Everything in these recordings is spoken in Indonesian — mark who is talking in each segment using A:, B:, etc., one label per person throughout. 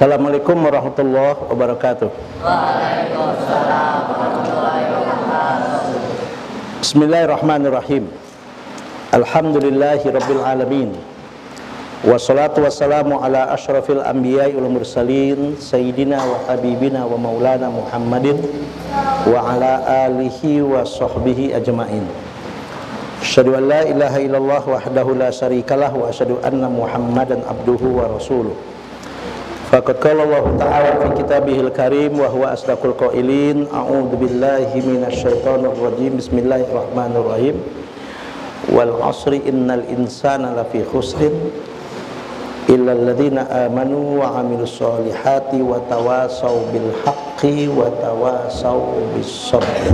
A: Assalamualaikum warahmatullahi wabarakatuh.
B: Waalaikumsalam warahmatullahi wabarakatuh.
A: Bismillahirrahmanirrahim. Alhamdulillahi rabbil alamin. Wassalatu wassalamu ala asyrafil anbiya'i wal mursalin sayyidina wa habibina wa maulana Muhammadin wa ala alihi wa sahbihi ajma'in. Asyhadu an la ilaha illallah wahdahu la syarikalah wa asyhadu anna Muhammadan abduhu wa rasuluh. Faqad qala Allah ta'ala fi kitabihil karim wa huwa asdaqul qailin. A'udzu billahi minasyaitonir rajim. Bismillahirrahmanirrahim. Wal 'ashri innal insana lafi khusrin illa alladziina amanu wa 'amilus solihati wa tawasaw bil haqqi wa tawasaw bis sabr.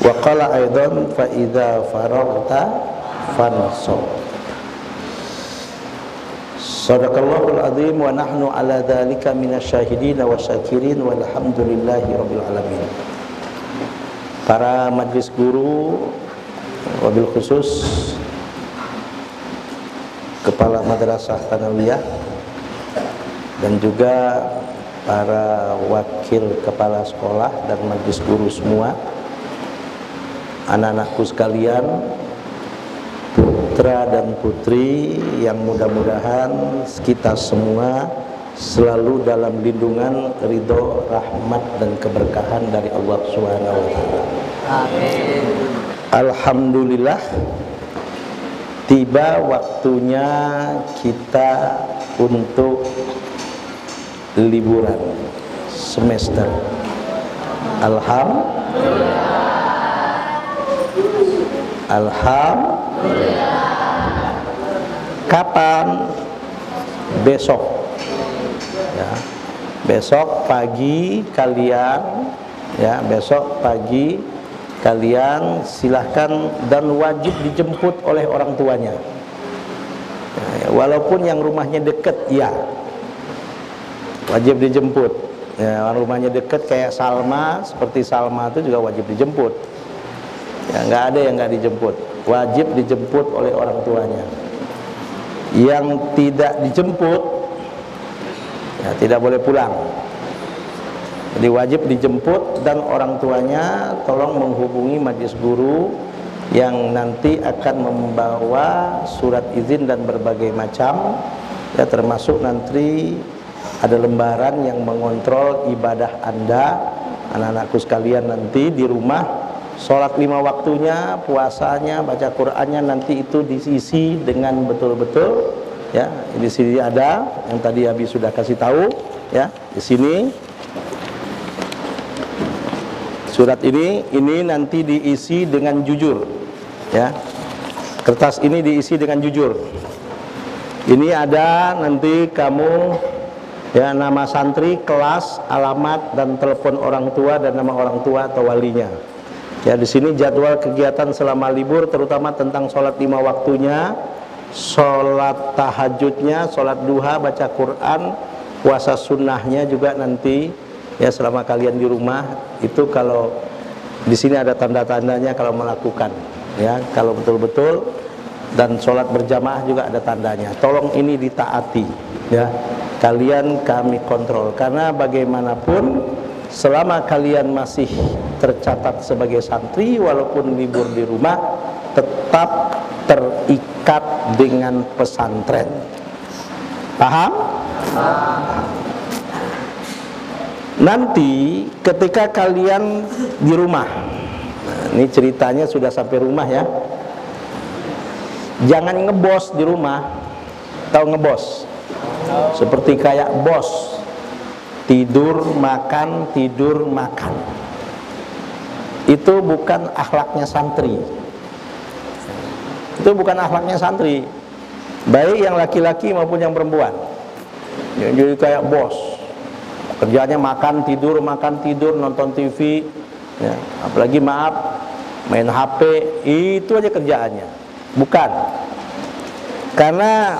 A: Wa qala aidan fa idza faraghta fansab. Shadaqallahul azim wa nahnu ala dzalika minasyahidin wa syakirin walhamdulillahi rabbil alamin. Para majelis guru, wabil khusus Kepala Madrasah Tsanawiyah dan juga para wakil kepala sekolah dan majelis guru semua, anak-anakku sekalian, putra dan putri yang mudah-mudahan kita semua selalu dalam lindungan, ridho, rahmat dan keberkahan dari Allah Subhanahu wa taala.
B: Amin.
A: Alhamdulillah, tiba waktunya kita untuk liburan semester. Alhamdulillah. Kapan? Besok. Ya. Besok pagi kalian, ya, besok pagi kalian silahkan dan wajib dijemput oleh orang tuanya. Ya, walaupun yang rumahnya dekat, ya, wajib dijemput. Ya, rumahnya dekat kayak Salma, seperti Salma itu juga wajib dijemput. Ya, nggak ada yang nggak dijemput, wajib dijemput oleh orang tuanya. Yang tidak dijemput, ya, tidak boleh pulang. Jadi wajib dijemput, dan orang tuanya tolong menghubungi majelis guru yang nanti akan membawa surat izin dan berbagai macam, ya, termasuk nanti ada lembaran yang mengontrol ibadah Anda, anak-anakku sekalian. Nanti di rumah sholat 5 waktunya, puasanya, baca Qur'annya, nanti itu diisi dengan betul-betul, ya. Di sini ada yang tadi Abi sudah kasih tahu, ya. Di sini surat ini nanti diisi dengan jujur, ya. Kertas ini diisi dengan jujur. Ini ada nanti kamu, ya, nama santri, kelas, alamat dan telepon orang tua dan nama orang tua atau walinya. Ya, di sini jadwal kegiatan selama libur, terutama tentang sholat 5 waktunya, sholat tahajudnya, sholat duha, baca Quran, puasa sunnahnya juga nanti, ya, selama kalian di rumah itu. Kalau di sini ada tanda-tandanya kalau melakukan, ya, kalau betul-betul, dan sholat berjamaah juga ada tandanya. Tolong ini ditaati, ya. Kalian kami kontrol, karena bagaimanapun selama kalian masih tercatat sebagai santri, walaupun libur di rumah, tetap terikat dengan pesantren. Paham? Nanti ketika kalian di rumah, nah, ini ceritanya sudah sampai rumah, ya. Jangan ngebos di rumah. Tahu ngebos? Seperti kayak bos, tidur makan, tidur makan. Itu bukan akhlaknya santri. Itu bukan akhlaknya santri, baik yang laki-laki maupun yang perempuan. Jadi kayak bos, kerjanya makan tidur, nonton TV, ya. Apalagi maaf, main HP, itu aja kerjaannya. Bukan. Karena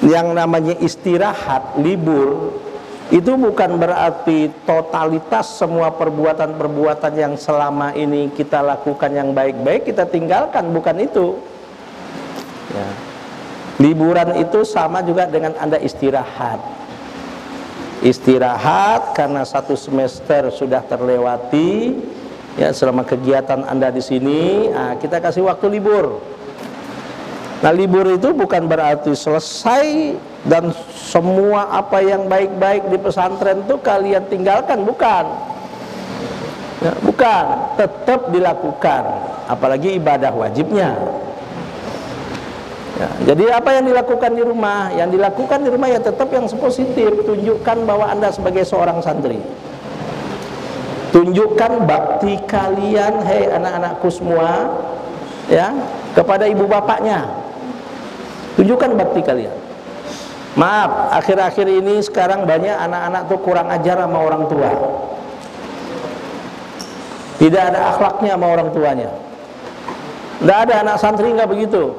A: yang namanya istirahat, libur, itu bukan berarti totalitas semua perbuatan-perbuatan yang selama ini kita lakukan yang baik-baik kita tinggalkan, bukan itu, ya. Liburan itu sama juga dengan Anda istirahat. Istirahat karena 1 semester sudah terlewati. Ya, selama kegiatan Anda di sini, kita kasih waktu libur. Nah, libur itu bukan berarti selesai dan semua apa yang baik-baik di pesantren itu kalian tinggalkan, bukan. Ya, bukan, tetap dilakukan, apalagi ibadah wajibnya. Ya, jadi apa yang dilakukan di rumah? Yang dilakukan di rumah ya tetap yang positif. Tunjukkan bahwa Anda sebagai seorang santri. Tunjukkan bakti kalian, hei anak-anakku semua, ya, kepada ibu bapaknya. Tunjukkan bakti kalian. Maaf, akhir-akhir ini sekarang banyak anak-anak tuh kurang ajar sama orang tua. Tidak ada akhlaknya sama orang tuanya. Tidak ada, anak santri nggak begitu.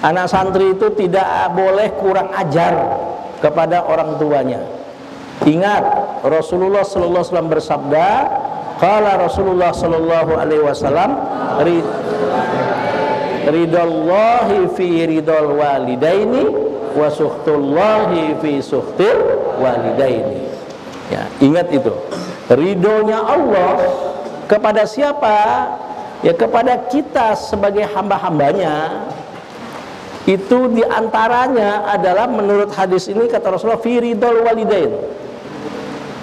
A: Anak santri itu tidak boleh kurang ajar kepada orang tuanya. Ingat, Rasulullah sallallahu alaihi wasallam bersabda, qala Rasulullah sallallahu alaihi wasallam, ridallahi fi ridal walidaini wa sukhtullahi fi sukhtil walidaini. Ya, ingat itu. Ridhonya Allah kepada siapa? Ya kepada kita sebagai hamba-hambanya. Itu diantaranya adalah menurut hadis ini kata Rasulullah fi ridal walidain.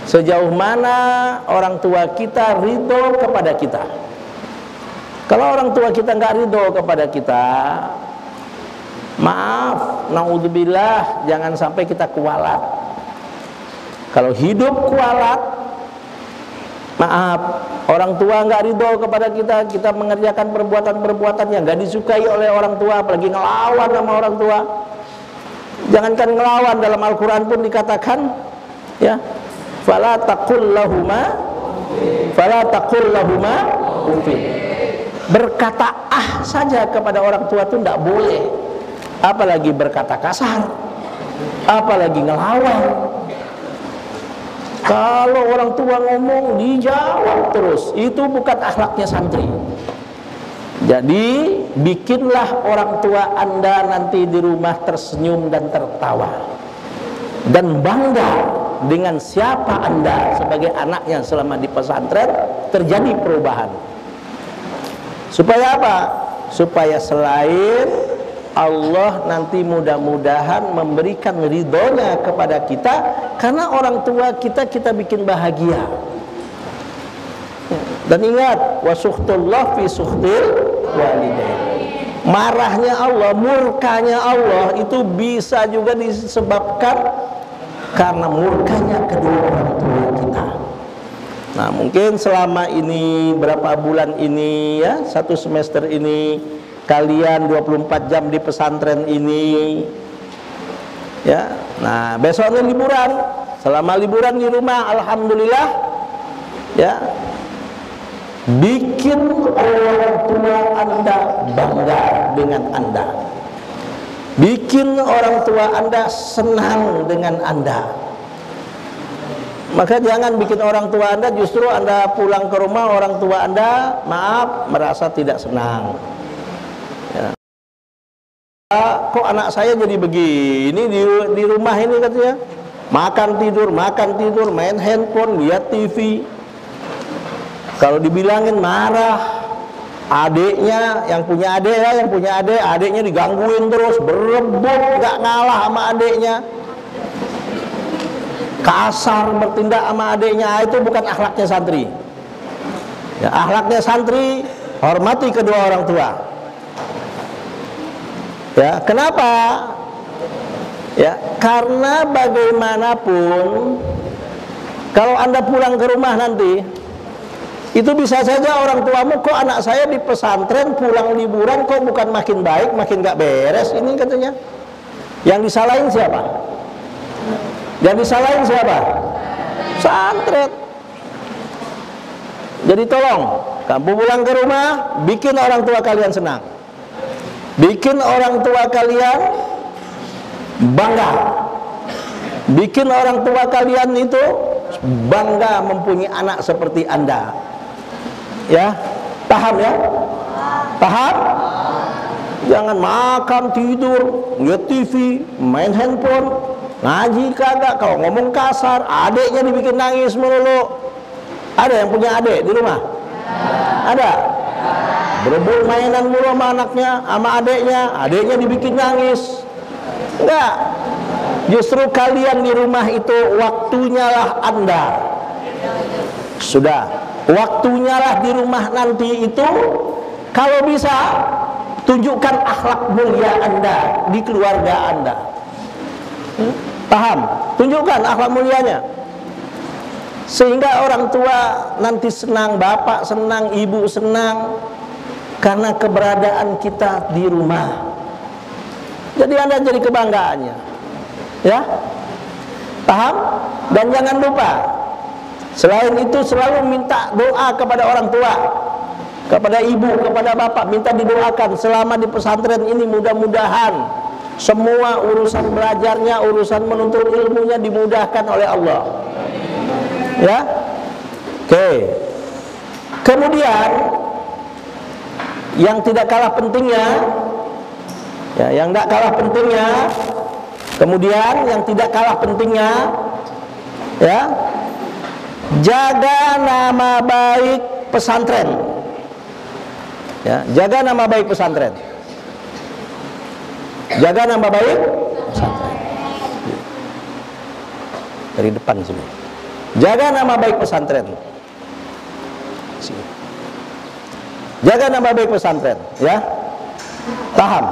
A: Sejauh mana orang tua kita ridho kepada kita. Kalau orang tua kita nggak ridho kepada kita, maaf, naudzubillah, jangan sampai kita kualat. Kalau hidup kualat, maaf, orang tua nggak ridho kepada kita, kita mengerjakan perbuatan-perbuatan yang nggak disukai oleh orang tua, apalagi ngelawan sama orang tua. Jangankan ngelawan, dalam Al-Quran pun dikatakan, ya, fala taqul lahuma uffin. Berkata saja kepada orang tua itu tidak boleh, apalagi berkata kasar, apalagi ngelawan. Kalau orang tua ngomong dijawab terus, itu bukan akhlaknya santri. Jadi bikinlah orang tua Anda nanti di rumah tersenyum dan tertawa dan bangga dengan siapa Anda sebagai anaknya selama di pesantren. Terjadi perubahan. Supaya apa? Supaya selain Allah nanti mudah-mudahan memberikan ridhonya kepada kita, karena orang tua kita bikin bahagia. Dan ingat, wasuhtullah fi suhtil walidain. Marahnya Allah, murkanya Allah itu bisa juga disebabkan karena murkanya kedua orang tua kita. Nah, mungkin selama ini, berapa bulan ini, ya, 1 semester ini, kalian 24 jam di pesantren ini, ya. Nah, besoknya liburan. Selama liburan di rumah, alhamdulillah, ya, bikin orang tua Anda bangga dengan Anda, bikin orang tua Anda senang dengan Anda. Maka jangan bikin orang tua Anda, justru Anda pulang ke rumah, orang tua Anda, maaf, merasa tidak senang. Ya. Kok anak saya jadi begini di rumah ini, katanya, makan tidur, main handphone, lihat TV. Kalau dibilangin marah. Adiknya, yang punya adik, adiknya digangguin terus, berebut, gak ngalah sama adiknya, kasar bertindak sama adiknya. Itu bukan akhlaknya santri. Ya, akhlaknya santri hormati kedua orang tua. Ya, kenapa? Ya, karena bagaimanapun kalau Anda pulang ke rumah nanti, itu bisa saja orang tuamu, kok anak saya di pesantren pulang liburan kok bukan makin baik, makin gak beres ini, katanya. Yang disalahin siapa? Yang disalahin siapa? Santret. Jadi tolong, kamu pulang ke rumah, bikin orang tua kalian senang, bikin orang tua kalian bangga, bikin orang tua kalian itu bangga mempunyai anak seperti Anda. Ya, paham ya? Paham? Jangan makan, tidur, lihat TV, main handphone, ngaji kagak. Kalau ngomong kasar, adiknya dibikin nangis melulu. Ada yang punya adik di rumah? Ada? Berebut mainan mulu sama anaknya, sama adiknya dibikin nangis. Enggak. Justru kalian di rumah itu waktunya lah Anda. Sudah, waktunya lah di rumah nanti itu. Kalau bisa, tunjukkan akhlak mulia Anda di keluarga Anda. Paham? Tunjukkan akhlak mulianya. Sehingga orang tua nanti senang, bapak senang, ibu senang, karena keberadaan kita di rumah. Jadi Anda jadi kebanggaannya. Ya? Paham? Dan jangan lupa, selain itu selalu minta doa kepada orang tua, kepada ibu, kepada bapak, minta didoakan selama di pesantren ini. Mudah-mudahan semua urusan belajarnya, urusan menuntut ilmunya dimudahkan oleh Allah. Ya, oke. Kemudian yang tidak kalah pentingnya, ya, yang tidak kalah pentingnya, kemudian yang tidak kalah pentingnya, ya, jaga nama baik pesantren. Ya, jaga nama baik pesantren. Jaga nama baik pesantren. Dari depan sini. Jaga nama baik pesantren. Jaga nama baik pesantren, ya. Paham?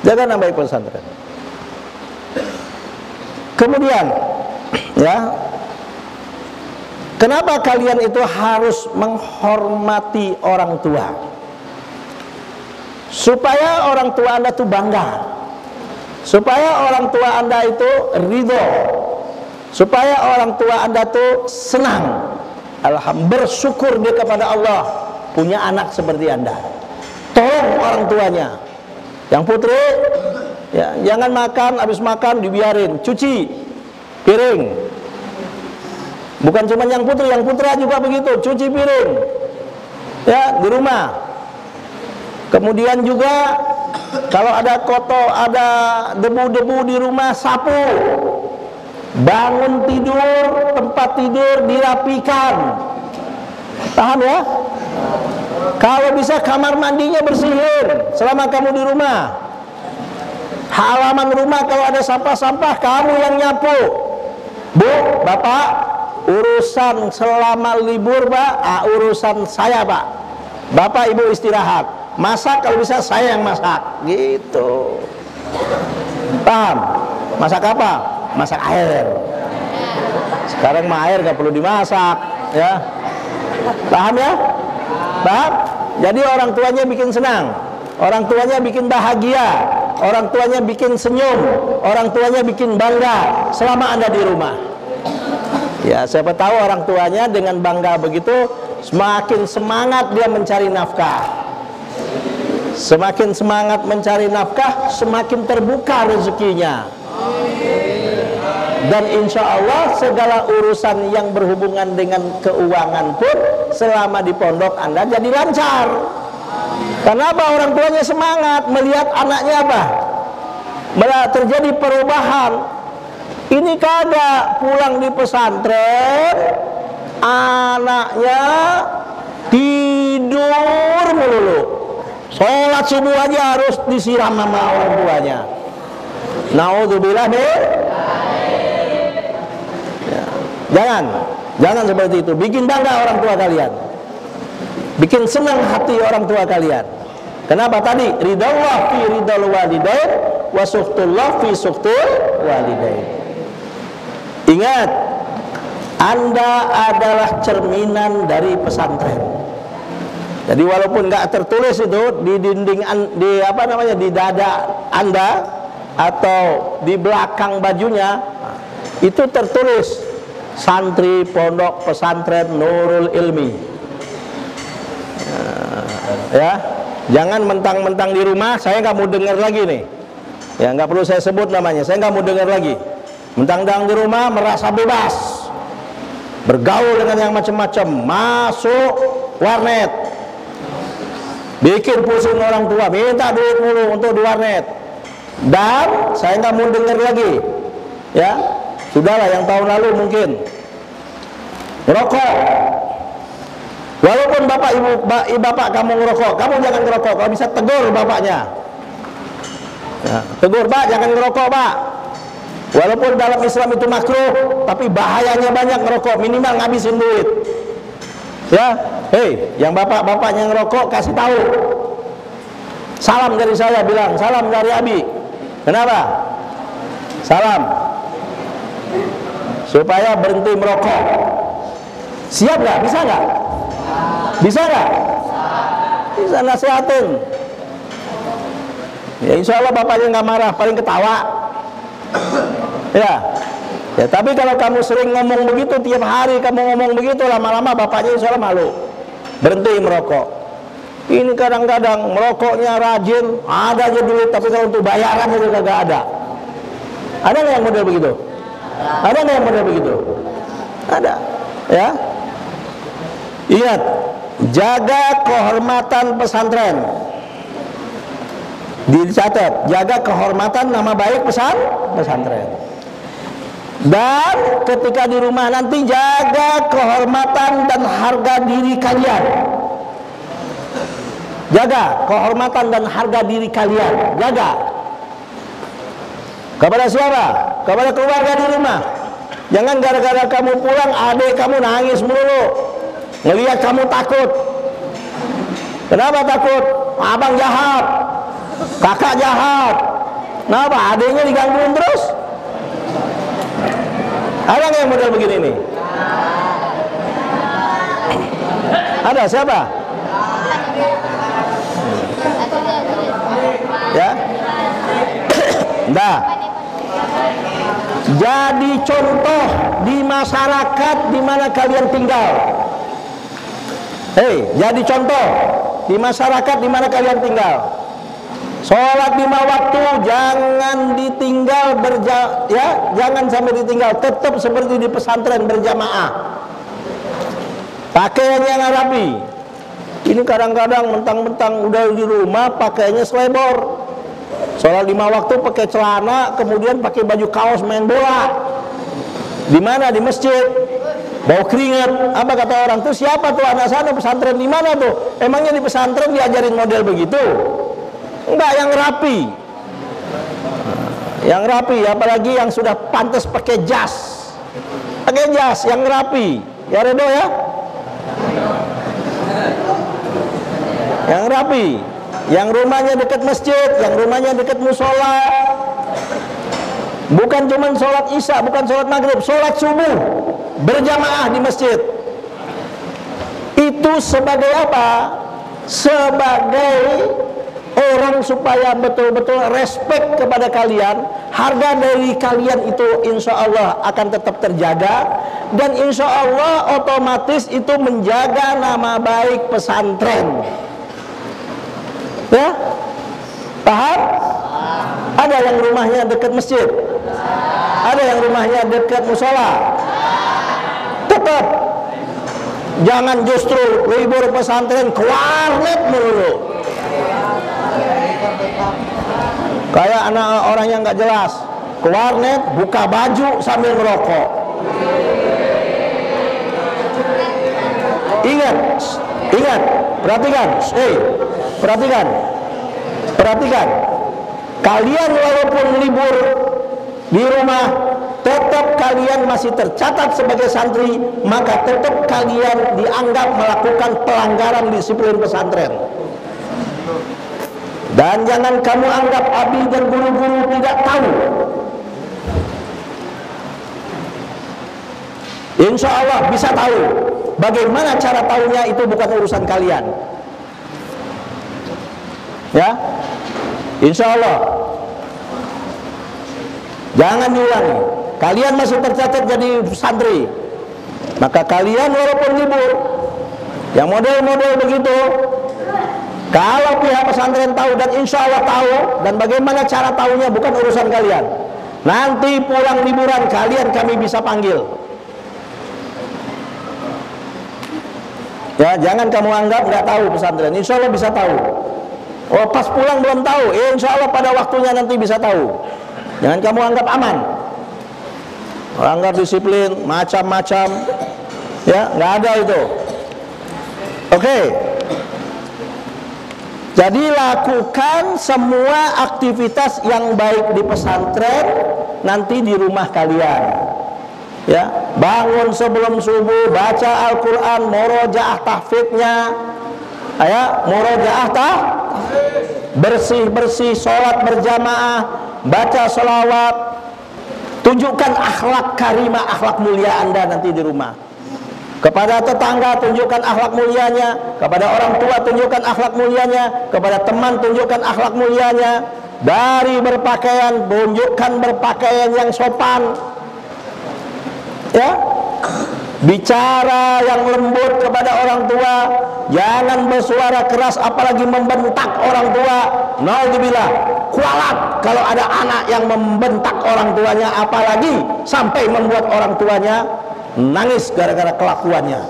A: Jaga nama baik pesantren. Kemudian, ya, kenapa kalian itu harus menghormati orang tua? Supaya orang tua Anda itu bangga, supaya orang tua Anda itu ridho, supaya orang tua Anda itu senang, alhamdulillah, bersyukur dia kepada Allah punya anak seperti Anda. Tolong orang tuanya. Yang putri, ya, jangan makan, habis makan dibiarin, cuci piring. Bukan cuma yang putri, yang putra juga begitu, cuci piring, ya, di rumah. Kemudian juga kalau ada kotor, ada debu-debu di rumah, sapu. Bangun tidur, tempat tidur dirapikan. Paham ya? Kalau bisa kamar mandinya bersihin selama kamu di rumah. Halaman rumah kalau ada sampah-sampah kamu yang nyapu. Bu, bapak, urusan selama libur, Pak, urusan saya, Pak. Bapak ibu istirahat. Masak kalau bisa saya yang masak. Gitu. Paham? Masak apa? Masak air. Sekarang mah air gak perlu dimasak, ya. Paham ya? Paham? Jadi orang tuanya bikin senang, orang tuanya bikin bahagia, orang tuanya bikin senyum, orang tuanya bikin bangga selama Anda di rumah. Ya, siapa tahu orang tuanya dengan bangga begitu semakin semangat dia mencari nafkah. Semakin semangat mencari nafkah, semakin terbuka rezekinya. Dan insya Allah segala urusan yang berhubungan dengan keuangan pun selama di pondok Anda jadi lancar. Kenapa? Orang tuanya semangat melihat anaknya apa? Malah terjadi perubahan. Ini kagak pulang di pesantren, anaknya tidur melulu. Sholat subuh aja harus disiram sama orang tuanya. Naudzubillah nih. Jangan seperti itu. Bikin bangga orang tua kalian, bikin senang hati orang tua kalian. Kenapa tadi? Ridallah fi ridal walidain wa suhtullah fi suhtul walidain. Ingat, Anda adalah cerminan dari pesantren. Jadi walaupun nggak tertulis itu di dinding, di apa namanya, di dada Anda atau di belakang bajunya, itu tertulis santri pondok pesantren Nurul Ilmi. Ya, jangan mentang-mentang di rumah saya nggak mau dengar lagi nih. Ya, nggak perlu saya sebut namanya, saya nggak mau dengar lagi. Mentang-mentang di rumah merasa bebas, bergaul dengan yang macam-macam, masuk warnet, bikin pusing orang tua, minta duit mulu untuk di warnet, dan saya nggak mau dengar lagi, ya sudahlah yang tahun lalu mungkin ngerokok, walaupun bapak ibu bapak kamu ngerokok, kamu jangan ngerokok, kalau bisa tegur bapaknya, ya, tegur pak jangan ngerokok pak, walaupun dalam Islam itu makruh, tapi bahayanya banyak ngerokok, minimal ngabisin duit. Ya, hei, yang bapak-bapaknya ngerokok kasih tahu. Salam dari saya, bilang salam dari Abi. Kenapa? Salam. Supaya berhenti merokok. Siap nggak? Bisa nggak? Bisa nggak? Bisa nasihatin. Ya insya Allah bapaknya nggak marah, paling ketawa. Ya. Ya, tapi kalau kamu sering ngomong begitu, tiap hari kamu ngomong begitu, lama-lama bapaknya insya Allah malu, berhenti merokok. Ini kadang-kadang merokoknya rajin, ada aja duit, tapi kalau untuk bayaran itu kagak ada. Ada nggak yang model begitu? Ada nggak yang model begitu? Ada, ya. Ingat, jaga kehormatan pesantren. Dicatat, jaga kehormatan nama baik pesantren. Dan ketika di rumah nanti jaga kehormatan dan harga diri kalian. Jaga kehormatan dan harga diri kalian. Jaga. Kepada siapa? Kepada keluarga di rumah. Jangan gara-gara kamu pulang adik kamu nangis mulu, ngelihat kamu takut. Kenapa takut? Abang jahat, kakak jahat. Kenapa? Adiknya digangguin terus. Ada nggak yang model begini nih? Ada siapa? Ya? Nah, jadi contoh di masyarakat di mana kalian tinggal. Hei, jadi contoh di masyarakat di mana kalian tinggal. Sholat 5 waktu jangan ditinggal ya, jangan sampai ditinggal, tetap seperti di pesantren berjamaah. Pakaiannya yang rapi. Ini kadang-kadang mentang-mentang udah di rumah pakainya selebor. Sholat 5 waktu pakai celana, kemudian pakai baju kaos main bola. Di mana? Di masjid. Bau keringat. Apa kata orang tuh? Siapa tuh anak sana pesantren di mana tuh? Emangnya di pesantren diajarin model begitu? Enggak, yang rapi. Yang rapi, apalagi yang sudah pantas pakai jas. Pakai jas yang rapi. Ya Redo ya? Yang rapi. Yang rumahnya dekat masjid, yang rumahnya dekat musola. Bukan cuma sholat isya, bukan sholat maghrib, sholat subuh berjamaah di masjid. Itu sebagai apa? Sebagai orang supaya betul-betul respect kepada kalian, harga dari kalian itu insya Allah akan tetap terjaga, dan insya Allah otomatis itu menjaga nama baik pesantren. Ya, paham? Ada yang rumahnya dekat masjid, ada yang rumahnya dekat musola. Tetap jangan justru libur pesantren ke warnet melulu. Kayak anak orang yang nggak jelas, ke warnet buka baju sambil merokok. Ingat, perhatikan, perhatikan. Kalian walaupun libur di rumah, tetap kalian masih tercatat sebagai santri, maka tetap kalian dianggap melakukan pelanggaran disiplin pesantren. Dan jangan kamu anggap abi dan guru-guru tidak tahu. Insya Allah bisa tahu. Bagaimana cara tahunya itu bukan urusan kalian. Ya, insya Allah. Jangan diulangi. Kalian masih tercatat jadi santri, maka kalian walaupun libur, yang model-model begitu, kalau pihak pesantren tahu dan insya Allah tahu, dan bagaimana cara tahunya bukan urusan kalian. Nanti pulang liburan kalian kami bisa panggil. Ya, jangan kamu anggap nggak tahu pesantren. Insya Allah bisa tahu. Oh, pas pulang belum tahu. Insya Allah pada waktunya nanti bisa tahu. Jangan kamu anggap aman. Anggap disiplin, macam-macam. Ya, nggak ada itu. Oke. Jadi lakukan semua aktivitas yang baik di pesantren nanti di rumah kalian. Ya, bangun sebelum subuh, baca Al-Quran, murojaah tahfidnya, ya, murojaah bersih-bersih, sholat berjamaah, baca sholawat, tunjukkan akhlak karimah, akhlak mulia Anda nanti di rumah. Kepada tetangga tunjukkan akhlak mulianya, kepada orang tua tunjukkan akhlak mulianya, kepada teman tunjukkan akhlak mulianya. Dari berpakaian tunjukkan berpakaian yang sopan. Ya, bicara yang lembut kepada orang tua, jangan bersuara keras apalagi membentak orang tua. Naudzubillah, kualat kalau ada anak yang membentak orang tuanya, apalagi sampai membuat orang tuanya nangis gara-gara kelakuannya.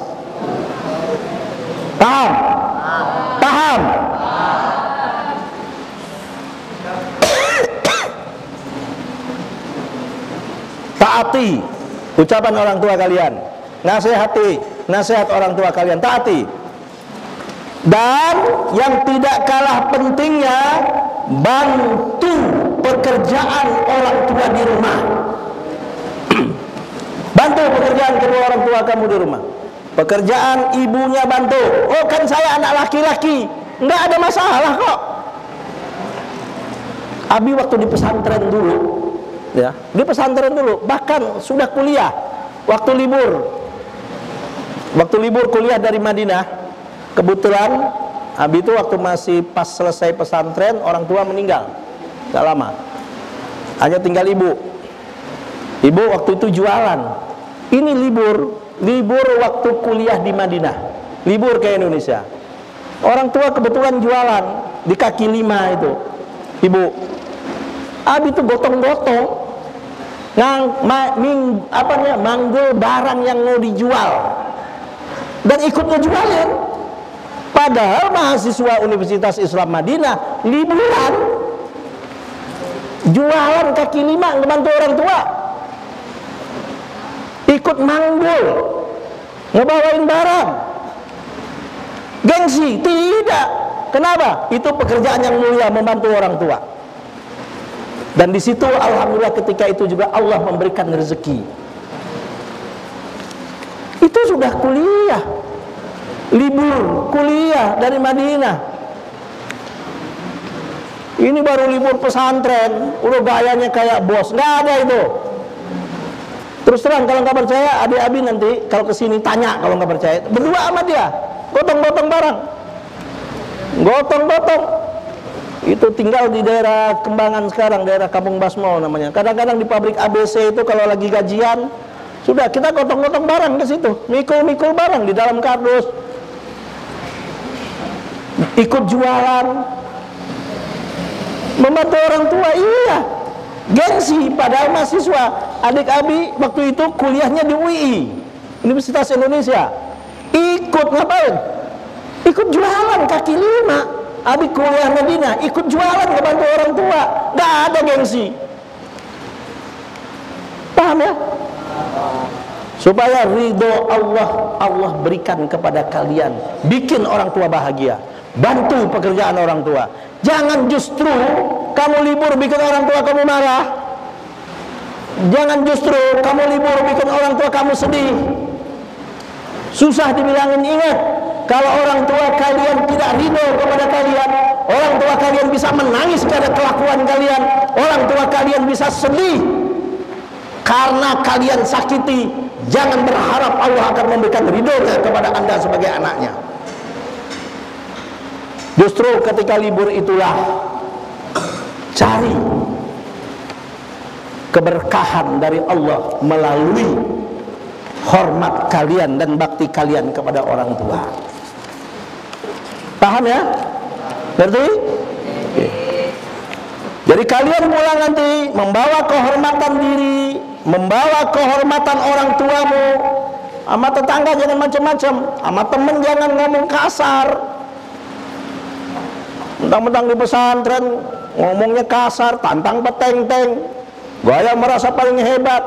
A: Paham? Paham? Taati ucapan orang tua kalian, nasihati, nasihat orang tua kalian, taati. Dan yang tidak kalah pentingnya, bantu pekerjaan orang tua di rumah. Bantu pekerjaan kedua orang tua kamu di rumah. Pekerjaan ibunya bantu. Oh, kan saya anak laki-laki, nggak ada masalah kok. Abi waktu di pesantren dulu, ya, di pesantren dulu, bahkan sudah kuliah, waktu libur kuliah dari Madinah, kebetulan Abi itu waktu masih pas selesai pesantren, orang tua meninggal, gak lama, hanya tinggal ibu waktu itu jualan. Ini libur waktu kuliah di Madinah, libur ke Indonesia, orang tua kebetulan jualan di kaki 5 itu, ibu. Abi itu gotong-gotong manggil barang yang mau dijual dan ikut ngejualin. Padahal mahasiswa Universitas Islam Madinah liburan, jualan kaki 5 ngebantu orang tua, ikut manggul, ngebawain barang. Gengsi? Tidak. Kenapa? Itu pekerjaan yang mulia, membantu orang tua. Dan di situ alhamdulillah ketika itu juga Allah memberikan rezeki. Itu sudah kuliah, libur kuliah dari Madinah. Ini baru libur pesantren, udah gayanya kayak bos, nggak ada itu. Terus terang kalau nggak percaya, adik Abi nanti kalau kesini tanya, kalau nggak percaya, berdua sama dia, gotong-gotong barang, gotong-gotong. Itu tinggal di daerah Kembangan sekarang, daerah Kampung Basmo namanya. Kadang-kadang di pabrik ABC itu kalau lagi gajian, sudah kita gotong-gotong barang ke situ, mikul-mikul barang di dalam kardus, ikut jualan, membantu orang tua. Iya, gengsi. Padahal mahasiswa. Adik Abi waktu itu kuliahnya di UI, Universitas Indonesia. Ikut ngapain? Ikut jualan kaki 5. Abi kuliah Madinah, ikut jualan ngebantu orang tua, nggak ada gengsi. Paham ya? Supaya ridho Allah berikan kepada kalian, bikin orang tua bahagia, bantu pekerjaan orang tua. Jangan justru kamu libur bikin orang tua kamu marah. Jangan justru kamu libur bikin orang tua kamu sedih, susah dibilangin. Ingat, kalau orang tua kalian tidak ridho kepada kalian, orang tua kalian bisa menangis karena kelakuan kalian, orang tua kalian bisa sedih karena kalian sakiti. Jangan berharap Allah akan memberikan ridhonya kepada Anda sebagai anaknya. Justru ketika libur itulah cari keberkahan dari Allah melalui hormat kalian dan bakti kalian kepada orang tua. Paham ya? Ngerti? Oke. Jadi kalian pulang nanti membawa kehormatan diri, membawa kehormatan orang tuamu, Sama tetangga jangan macam-macam, sama temen jangan ngomong kasar. Mentang-mentang di pesantren ngomongnya kasar, tantang peteng-teng, gaya merasa paling hebat.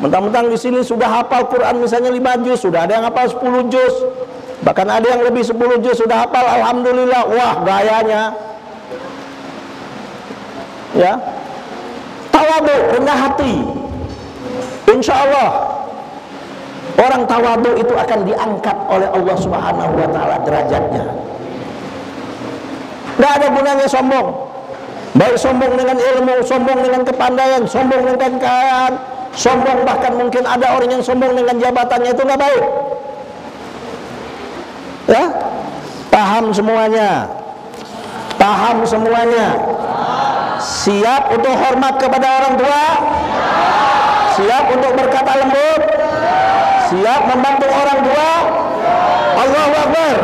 A: Mentang-mentang di sini sudah hafal Quran misalnya 5 juz, sudah ada yang hafal 10 juz, bahkan ada yang lebih 10 juz sudah hafal, alhamdulillah. Wah, gayanya. Ya. Tawadhu, rendah hati. Insya Allah orang tawadhu itu akan diangkat oleh Allah Subhanahu wa taala derajatnya. Tidak ada gunanya sombong. Baik sombong dengan ilmu, sombong dengan kepandaian, sombong dengan kekayaan, sombong bahkan mungkin ada orang yang sombong dengan jabatannya, itu nggak baik. Ya, paham semuanya, paham semuanya. Siap untuk hormat kepada orang tua, siap untuk berkata lembut, siap membantu orang tua. Allahu Akbar.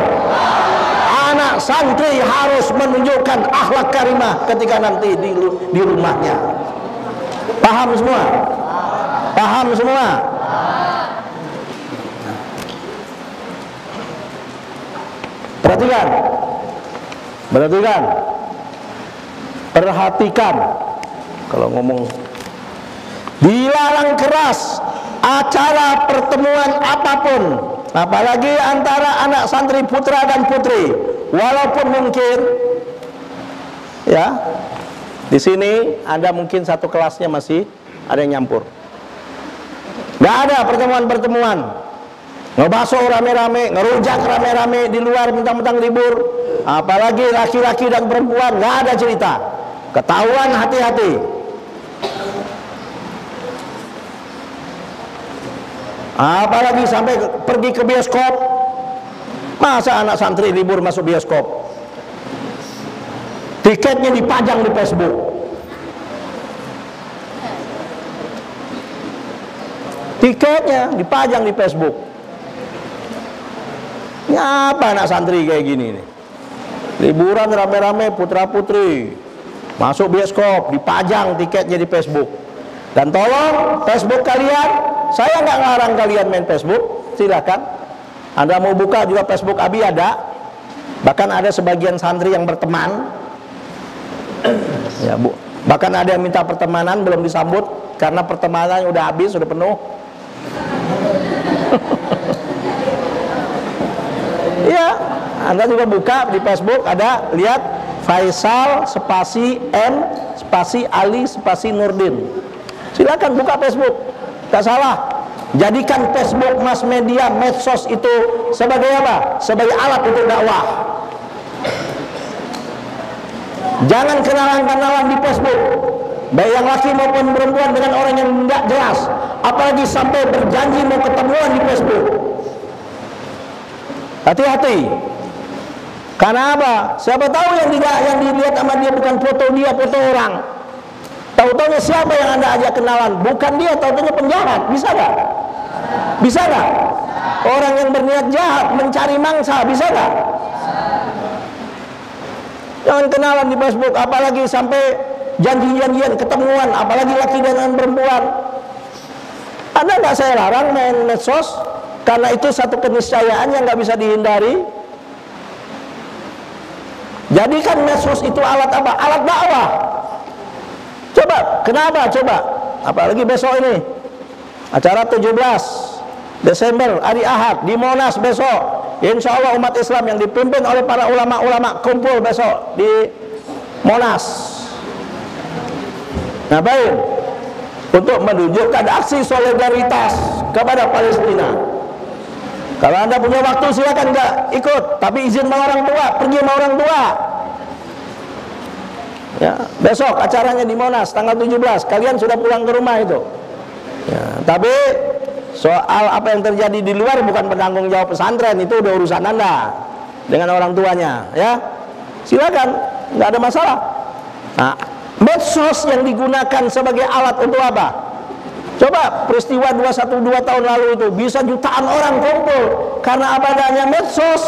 A: Anak santri harus menunjukkan akhlak karimah ketika nanti di rumahnya. Paham semua? Paham semua? Perhatikan, perhatikan, perhatikan. Kalau ngomong, dilarang keras acara pertemuan apapun, apalagi antara anak santri putra dan putri. Walaupun mungkin, ya, di sini ada mungkin satu kelasnya masih ada yang nyampur. Nggak ada pertemuan-pertemuan, ngebasuh rame-rame, ngerujak rame-rame di luar mentang-mentang libur. Apalagi laki-laki dan perempuan, nggak ada cerita. Ketahuan, hati-hati. Apalagi sampai pergi ke bioskop. Masa anak santri libur masuk bioskop? Tiketnya dipajang di Facebook. Tiketnya dipajang di Facebook. Ini apa anak santri kayak gini nih? Liburan rame-rame putra-putri masuk bioskop, dipajang tiketnya di Facebook. Dan tolong Facebook kalian, saya nggak ngarang kalian main Facebook, silakan. Anda mau buka juga Facebook Abi ada. Bahkan ada sebagian santri yang berteman. Ya, Bu. Bahkan ada yang minta pertemanan belum disambut karena pertemanannya udah habis, sudah penuh. Iya, Anda juga buka di Facebook ada, lihat Faisal spasi M spasi Ali spasi Nurdin. Silakan buka Facebook, tak salah. Jadikan Facebook, mass media, medsos itu sebagai apa? Sebagai alat untuk dakwah. Jangan kenalan-kenalan di Facebook, baik yang laki maupun perempuan, dengan orang yang tidak jelas. Apalagi sampai berjanji mau ketemuan di Facebook. Hati-hati. Karena apa? Siapa tahu yang dilihat sama dia bukan foto dia, foto orang. Tahu-taunya siapa yang Anda ajak kenalan? Bukan dia, tahu-taunya penjahat. Bisa gak? Bisa gak? Orang yang berniat jahat mencari mangsa, bisa gak? Jangan kenalan di Facebook, apalagi sampai janji-janjian ketemuan, apalagi laki dengan perempuan. Ada nggak saya larang main medsos? Karena itu satu keniscayaan yang nggak bisa dihindari. Jadikan medsos itu alat apa? Alat dakwah. Coba, kenapa? Coba, apalagi besok ini acara 17 Desember hari Ahad di Monas besok. Insya Allah umat Islam yang dipimpin oleh para ulama-ulama kumpul besok di Monas. Ngapain? Untuk menunjukkan aksi solidaritas kepada Palestina. Kalau Anda punya waktu silakan nggak ikut, tapi izin sama orang tua, pergi sama orang tua. Ya, besok acaranya di Monas tanggal 17. Kalian sudah pulang ke rumah itu. Ya, tapi soal apa yang terjadi di luar bukan penanggung jawab pesantren, itu udah urusan Anda dengan orang tuanya, ya. Silakan, nggak ada masalah. Nah, medsos yang digunakan sebagai alat untuk apa? Coba peristiwa 212 tahun lalu itu bisa jutaan orang kumpul karena apa adanya medsos.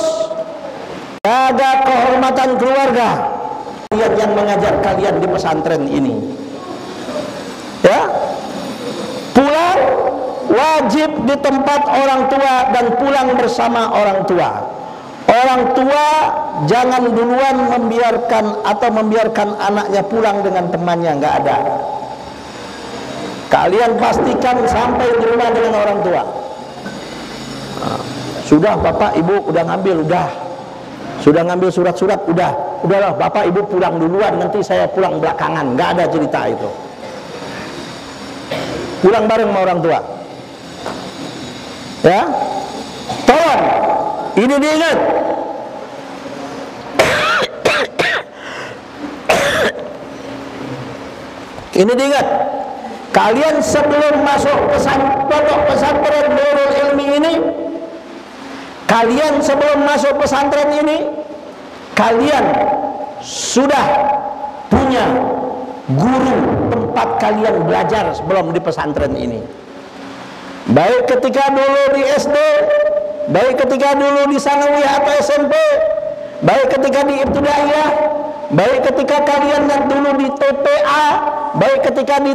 A: Jaga kehormatan keluarga. Yang mengajar kalian di pesantren ini, ya, pulang wajib wajib di tempat orang tua dan pulang bersama orang tua. Orang tua jangan duluan membiarkan anaknya pulang dengan temannya, nggak ada. Kalian pastikan sampai di rumah dengan orang tua. Sudah bapak ibu udah ngambil, sudah ngambil surat-surat, udahlah bapak ibu pulang duluan, nanti saya pulang belakangan. Nggak ada cerita itu. Pulang bareng sama orang tua. Ya, tolong ini diingat. Ini diingat. Kalian sebelum masuk pondok pesantren Nurul Ilmi ini, kalian sebelum masuk pesantren ini, kalian sudah punya guru tempat kalian belajar sebelum di pesantren ini. Baik ketika dulu di SD, baik ketika dulu di sanawiyah atau SMP, baik ketika di ibtidaiyah, baik ketika kalian dulu di TPA, baik ketika di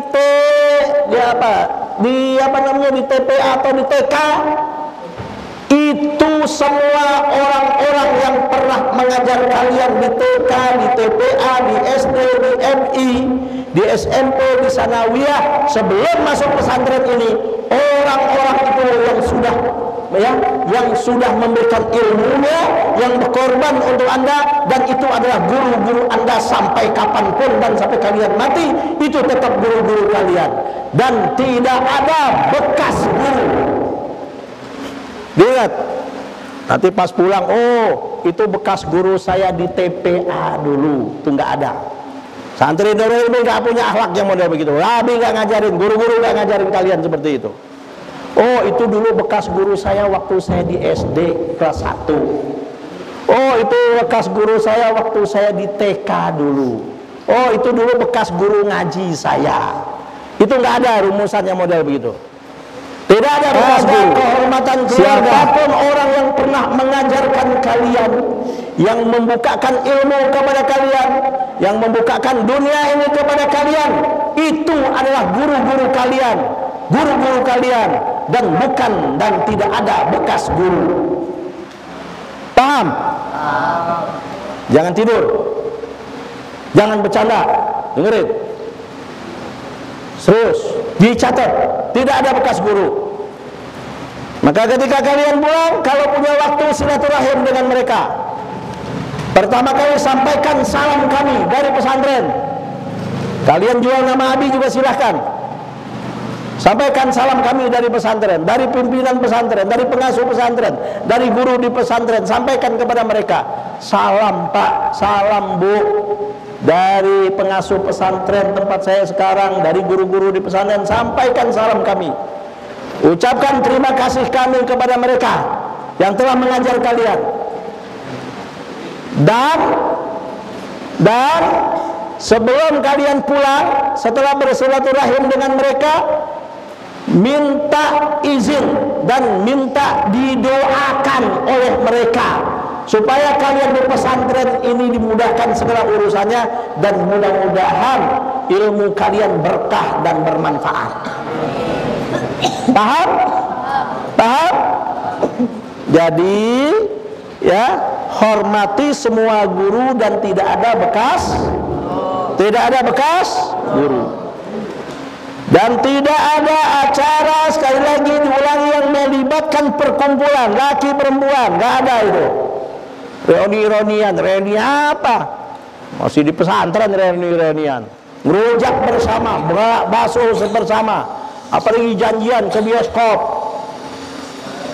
A: di TPA atau di TK, itu semua orang-orang yang pernah mengajar kalian di TK, di TPA, di SD, di MI, di SMP, di sanawiyah, sebelum masuk pesantren ini, orang-orang itu yang sudah memberikan ilmunya, yang berkorban untuk Anda, dan itu adalah guru-guru Anda sampai kapanpun dan sampai kalian mati, itu tetap guru-guru kalian, dan tidak ada bekas guru. Lihat, nanti pas pulang, oh itu bekas guru saya di TPA dulu, itu nggak ada. Santri Nurul Ilmi nggak punya akhlak yang model begitu. Rabi nggak ngajarin, guru-guru nggak ngajarin kalian seperti itu. Oh itu dulu bekas guru saya waktu saya di SD kelas 1. Oh itu bekas guru saya waktu saya di TK dulu. Oh itu dulu bekas guru ngaji saya. Itu nggak ada rumusan yang model begitu. Tidak ada bekas guru. Kehormatan keluarga. Siapapun orang yang pernah mengajarkan kalian, yang membukakan ilmu kepada kalian, yang membukakan dunia ini kepada kalian, itu adalah guru-guru kalian, dan bukan dan tidak ada bekas guru. Paham? Jangan tidur, jangan bercanda, dengerin. Serius, dicatat, tidak ada bekas guru. Maka ketika kalian pulang, kalau punya waktu silaturahim dengan mereka, pertama kali sampaikan salam kami dari pesantren. Kalian jual nama Abi juga silahkan. Sampaikan salam kami dari pesantren, dari pimpinan pesantren, dari pengasuh pesantren, dari guru di pesantren. Sampaikan kepada mereka, salam Pak, salam Bu, dari pengasuh pesantren tempat saya sekarang, dari guru-guru di pesantren. Sampaikan salam kami. Ucapkan terima kasih kami kepada mereka yang telah mengajar kalian. Dan sebelum kalian pulang, setelah bersilaturahim dengan mereka, minta izin dan minta didoakan oleh mereka supaya kalian di pesantren ini dimudahkan segala urusannya, dan mudah-mudahan ilmu kalian berkah dan bermanfaat. Paham? Paham? Jadi ya, hormati semua guru dan tidak ada bekas guru. Dan tidak ada acara, sekali lagi diulangi, yang melibatkan perkumpulan laki perempuan, nggak ada itu. Reuni-reunian, reuni apa? Masih di pesantren reuni-reunian. Ngerujak bersama, bakso bersama, apalagi janjian ke bioskop.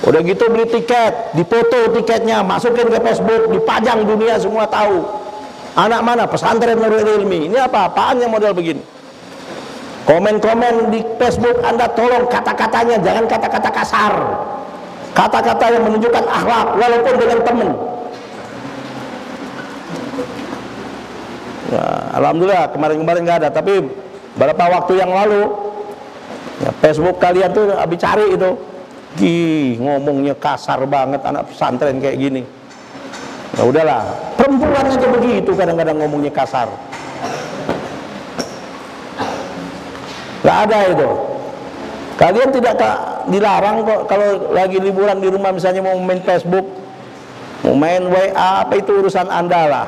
A: Udah gitu beli tiket, dipoto tiketnya, masukin ke Facebook, dipajang, dunia semua tahu. Anak mana? Pesantren Nurul Ilmi. Ini apa? Apaan yang model begini? Komen-komen di Facebook Anda tolong kata-katanya jangan kata-kata kasar, kata-kata yang menunjukkan akhlak walaupun dengan teman. Ya, alhamdulillah kemarin-kemarin nggak ada, tapi beberapa waktu yang lalu ya, Facebook kalian tuh habis cari itu, ngomongnya kasar banget anak pesantren kayak gini. Ya udahlah, perempuan aja begitu kadang-kadang ngomongnya kasar. Gak ada itu. Kalian tidak dilarang kok kalau lagi liburan di rumah, misalnya mau main Facebook, mau main WA, apa itu urusan Anda lah.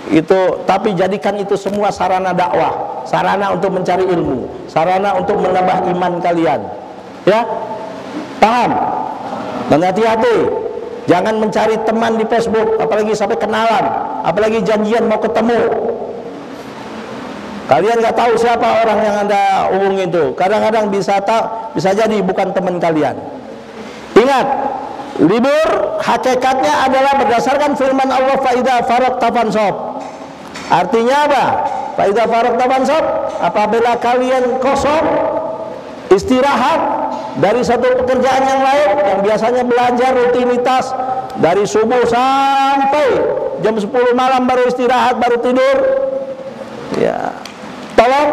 A: Itu, tapi jadikan itu semua sarana dakwah, sarana untuk mencari ilmu, sarana untuk menambah iman kalian. Ya? Paham? Dan hati-hati, jangan mencari teman di Facebook, apalagi sampai kenalan, apalagi janjian mau ketemu. Kalian nggak tahu siapa orang yang Anda hubungi itu. Kadang-kadang bisa jadi bukan teman kalian. Ingat, libur hakikatnya adalah berdasarkan firman Allah, fa idza faragta fansab. Artinya apa? Fa idza faragta fansab, apabila kalian kosong, istirahat dari satu pekerjaan yang lain, yang biasanya belajar rutinitas dari subuh sampai jam 10 malam baru istirahat, baru tidur. Ya, tolong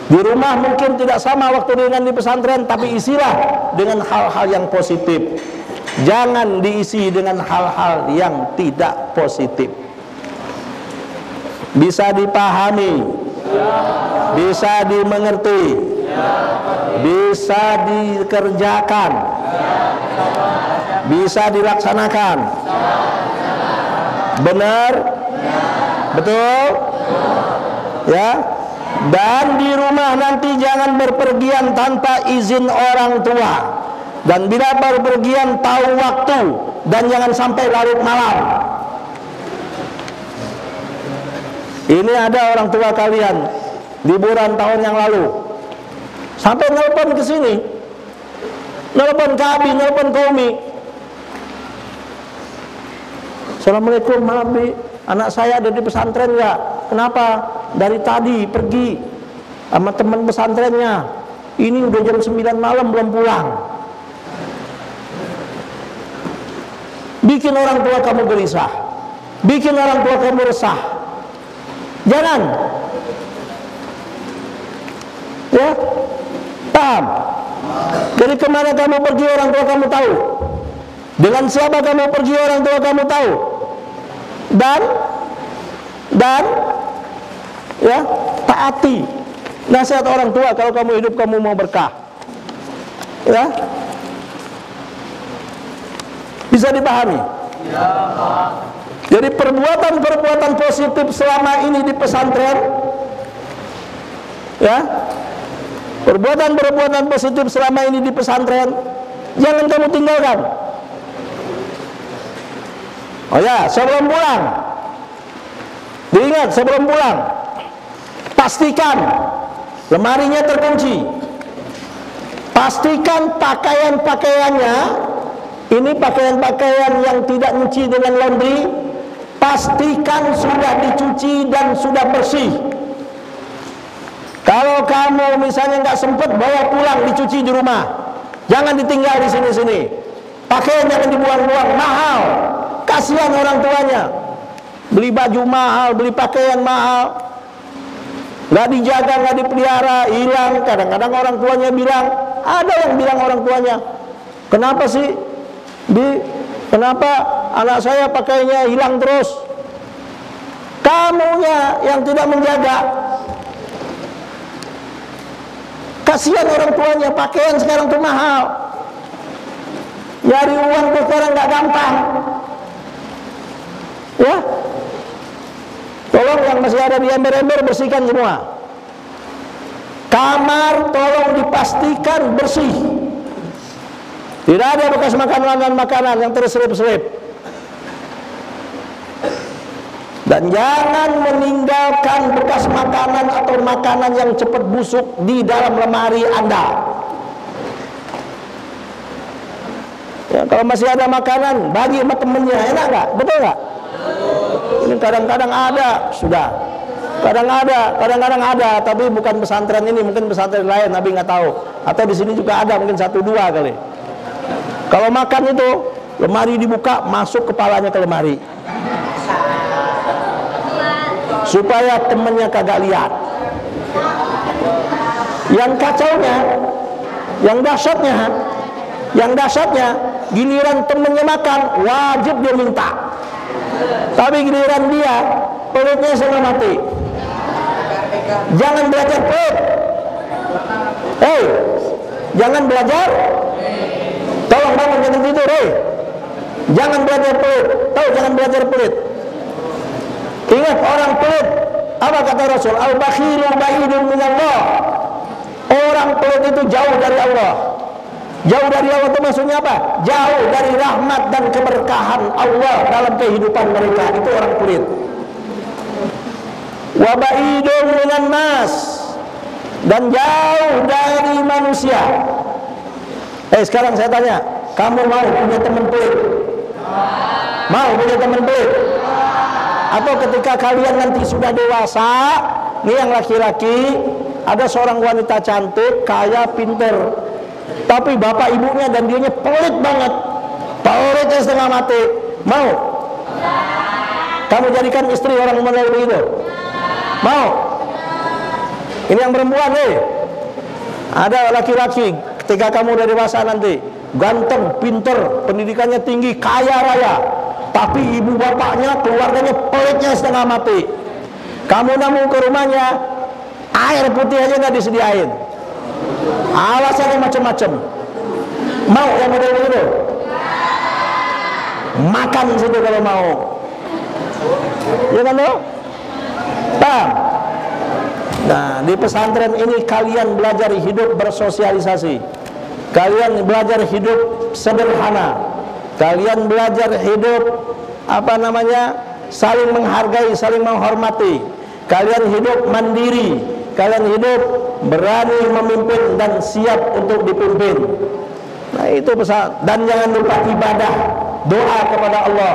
A: di rumah mungkin tidak sama waktu dengan di pesantren, tapi isilah dengan hal-hal yang positif. Jangan diisi dengan hal-hal yang tidak positif. Bisa dipahami, bisa dimengerti, bisa dikerjakan, bisa dilaksanakan. Benar? Betul? Ya. Dan di rumah nanti jangan berpergian tanpa izin orang tua. Dan bila berpergian tahu waktu, dan jangan sampai larut malam. Ini ada orang tua kalian liburan tahun yang lalu sampai nelpon ke sini, nelpon ke Abi, nelpon ke Umi. Assalamualaikum, maaf Bi, anak saya ada di pesantren ya. Kenapa? Dari tadi pergi sama teman pesantrennya. Ini udah jam 9 malam belum pulang. Bikin orang tua kamu gelisah, bikin orang tua kamu resah. Jangan. Ya, paham? Dari kemana kamu pergi orang tua kamu tahu. Dengan siapa kamu pergi orang tua kamu tahu. Dan ya, taati nasihat orang tua kalau kamu hidup kamu mau berkah. Ya, bisa dipahami? Ya, Pak. Jadi perbuatan-perbuatan positif selama ini di pesantren, ya, perbuatan-perbuatan positif selama ini di pesantren, jangan kamu tinggalkan. Oh ya, sebelum pulang, diingat sebelum pulang, pastikan lemarinya terkunci. Pastikan pakaian-pakaiannya, ini pakaian-pakaian yang tidak nyuci dengan laundry, pastikan sudah dicuci dan sudah bersih. Kalau kamu misalnya nggak sempat, bawa pulang dicuci di rumah, jangan ditinggal di sini-sini. Pakaian jangan dibuang-buang, mahal. Kasihan orang tuanya, beli baju mahal, beli pakaian mahal, nggak dijaga, nggak dipelihara, hilang. Kadang-kadang orang tuanya bilang, ada yang bilang orang tuanya, kenapa sih kenapa anak saya pakainya hilang terus? Kamunya yang tidak menjaga. Kasihan orang tuanya, pakaian sekarang tuh mahal. Nyari uang tuh sekarang nggak gampang. Ya, tolong yang masih ada di ember-ember bersihkan semua. Kamar tolong dipastikan bersih. Tidak ada bekas makanan yang terselip-selip. Dan jangan meninggalkan bekas makanan atau makanan yang cepat busuk di dalam lemari Anda. Ya, kalau masih ada makanan, bagi sama temennya, enak nggak? Betul nggak? Ini kadang-kadang ada, sudah. Kadang-kadang ada, tapi bukan pesantren ini, mungkin pesantren lain, Nabi nggak tahu. Atau di sini juga ada, mungkin 1-2 kali. Kalau makan itu, lemari dibuka, masuk kepalanya ke lemari, supaya temennya kagak lihat. Yang kacaunya, yang dahsyatnya, giliran temennya makan, wajib dia minta. Tapi giliran dia, perutnya setengah mati. Jangan belajar perut. Hei, Jangan belajar. Tolong bangun, jangan tidur, Jangan belajar pelit. Tahu jangan belajar pelit. Ingat orang pelit. Apa kata Rasul? Al-bakhilu ba'idun minallah. Orang pelit itu jauh dari Allah. Jauh dari Allah itu maksudnya apa? Jauh dari rahmat dan keberkahan Allah dalam kehidupan mereka. Itu orang pelit. Wa ba'idun minan nas, dan jauh dari manusia. Sekarang saya tanya, kamu mau punya teman pelit? Mau punya teman pelit? Atau ketika kalian nanti sudah dewasa, nih yang laki-laki, ada seorang wanita cantik, kaya, pinter, tapi bapak ibunya dan dianya pelit banget, pelitnya setengah mati. Mau? Kamu jadikan istri orang model begitu? Mau? Ini yang perempuan, ada laki-laki ketika kamu udah dewasa nanti, ganteng, pinter, pendidikannya tinggi, kaya raya, tapi ibu bapaknya, keluarganya pelitnya setengah mati. Kamu namu ke rumahnya, air putih aja nggak disediain, alasannya macam-macam. Mau yang model begitu? Makan situ kalau mau. Ya kan lo? Paham? Nah, di pesantren ini kalian belajar hidup bersosialisasi. Kalian belajar hidup sederhana. Kalian belajar hidup saling menghargai, saling menghormati. Kalian hidup mandiri. Kalian hidup berani memimpin dan siap untuk dipimpin. Nah, itu pesan. Dan jangan lupa ibadah, doa kepada Allah.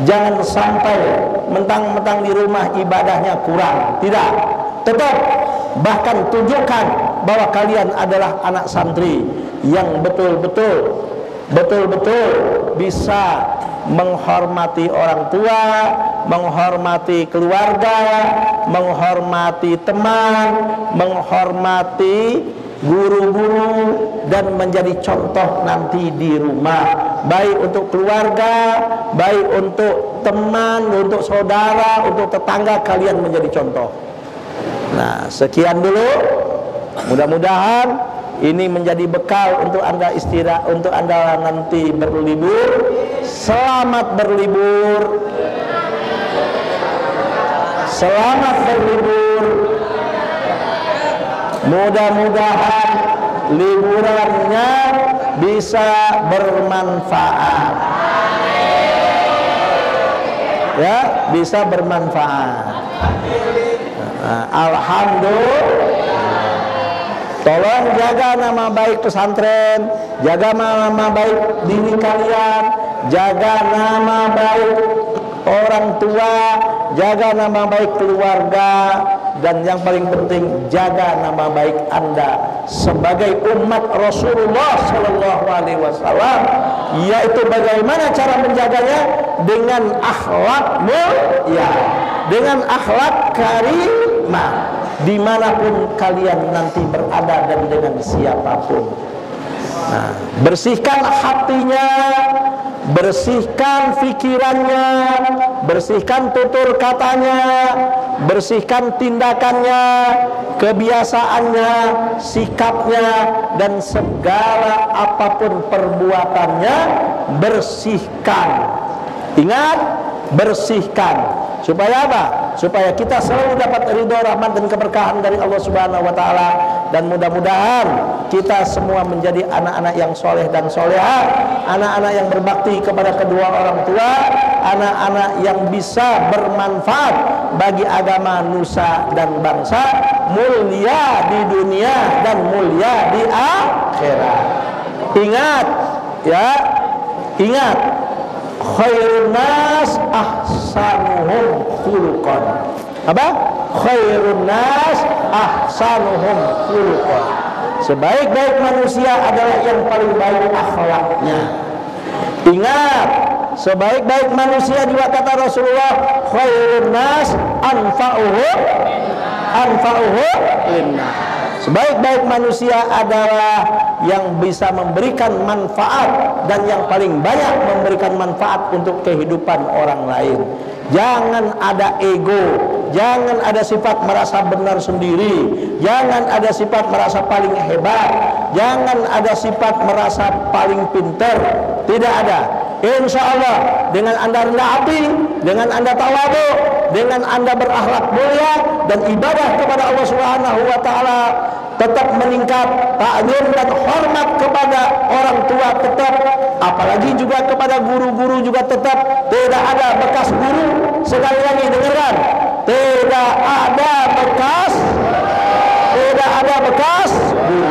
A: Jangan sampai mentang-mentang di rumah ibadahnya kurang. Tidak. Tetap, bahkan tunjukkan bahwa kalian adalah anak santri yang betul-betul bisa menghormati orang tua, menghormati keluarga, menghormati teman, menghormati guru-guru, dan menjadi contoh nanti di rumah, baik untuk keluarga, baik untuk teman, untuk saudara, untuk tetangga. Kalian menjadi contoh. Nah, sekian dulu. Mudah-mudahan ini menjadi bekal untuk Anda istirahat, untuk Anda nanti berlibur. Selamat berlibur. Selamat berlibur. Mudah-mudahan liburannya bisa bermanfaat. Ya, bisa bermanfaat. Alhamdulillah. Tolong jaga nama baik pesantren, jaga nama baik diri kalian, jaga nama baik orang tua, jaga nama baik keluarga, dan yang paling penting jaga nama baik Anda sebagai umat Rasulullah Shallallahu Alaihi Wasallam, yaitu bagaimana cara menjaganya dengan akhlak mulia, dengan akhlak karimah, dimanapun kalian nanti berada dan dengan siapapun. Nah, bersihkan hatinya, bersihkan pikirannya, bersihkan tutur katanya, bersihkan tindakannya, kebiasaannya, sikapnya, dan segala apapun perbuatannya. Bersihkan. Ingat, bersihkan. Supaya apa? Supaya kita selalu dapat ridho, rahmat, dan keberkahan dari Allah Subhanahu wa Ta'ala. Dan mudah-mudahan kita semua menjadi anak-anak yang soleh dan soleha, anak-anak yang berbakti kepada kedua orang tua, anak-anak yang bisa bermanfaat bagi agama, nusa, dan bangsa, mulia di dunia dan mulia di akhirat. Ingat, ya, ingat, khairun nas ahsanuhum khuluqan. Apa? Khairun nas ahsanuhum khuluqan. Sebaik-baik manusia adalah yang paling baik akhlaknya. Ingat, sebaik-baik manusia juga kata Rasulullah, khairun nas anfa'uhum linnas. Sebaik-baik manusia adalah yang bisa memberikan manfaat dan yang paling banyak memberikan manfaat untuk kehidupan orang lain. Jangan ada ego, jangan ada sifat merasa benar sendiri, jangan ada sifat merasa paling hebat, jangan ada sifat merasa paling pintar. Tidak ada. Insya Allah dengan Anda rendah hati, dengan Anda tawadu, dengan Anda berakhlak mulia dan ibadah kepada Allah Subhanahu wa taala tetap meningkat, takzim dan hormat kepada orang tua tetap, apalagi juga kepada guru-guru juga tetap. Tidak ada bekas guru, sekali lagi dengarkan, tidak ada bekas guru.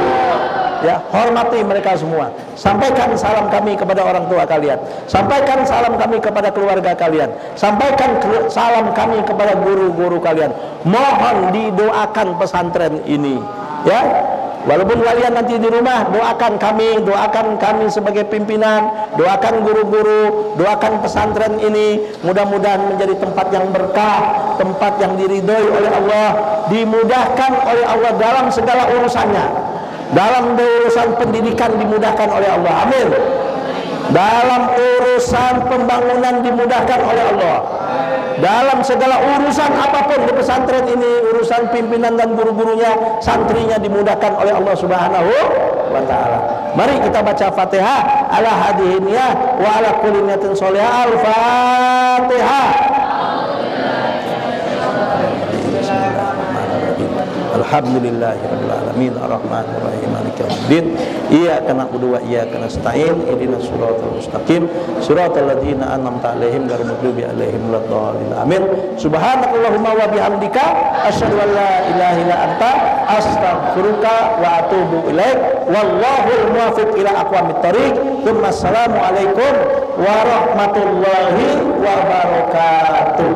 A: Ya, hormati mereka semua. Sampaikan salam kami kepada orang tua kalian. Sampaikan salam kami kepada keluarga kalian. Sampaikan salam kami kepada guru-guru kalian. Mohon didoakan pesantren ini. Ya, walaupun kalian nanti di rumah, doakan kami sebagai pimpinan, doakan guru-guru, doakan pesantren ini mudah-mudahan menjadi tempat yang berkah, tempat yang diridhoi oleh Allah, dimudahkan oleh Allah dalam segala urusannya. Dalam urusan pendidikan dimudahkan oleh Allah, amin. Dalam urusan pembangunan dimudahkan oleh Allah. Dalam segala urusan apapun di pesantren ini, urusan pimpinan dan guru-gurunya, santrinya dimudahkan oleh Allah Subhanahu wa taala. Mari kita baca Fatihah ala hadihiniyah wa ala kulli niyatin sholihah. Al-Fatihah. Alhamdulillahirabbil alamin arrahmanir rahim maliki yaumiddin iyyaka na'budu wa iyyaka nasta'in ihdinas siratal mustaqim siratal ladzina an'amta 'alaihim ghairil maghdubi 'alaihim waladdallin amin. Subhanakallahumma wa bihamdika asyhadu an la ilaha illa anta astaghfiruka wa atubu ilaik. Wallahul muwaffiq ila aqwamit thoriq. Assalamu alaikum warahmatullahi wabarakatuh.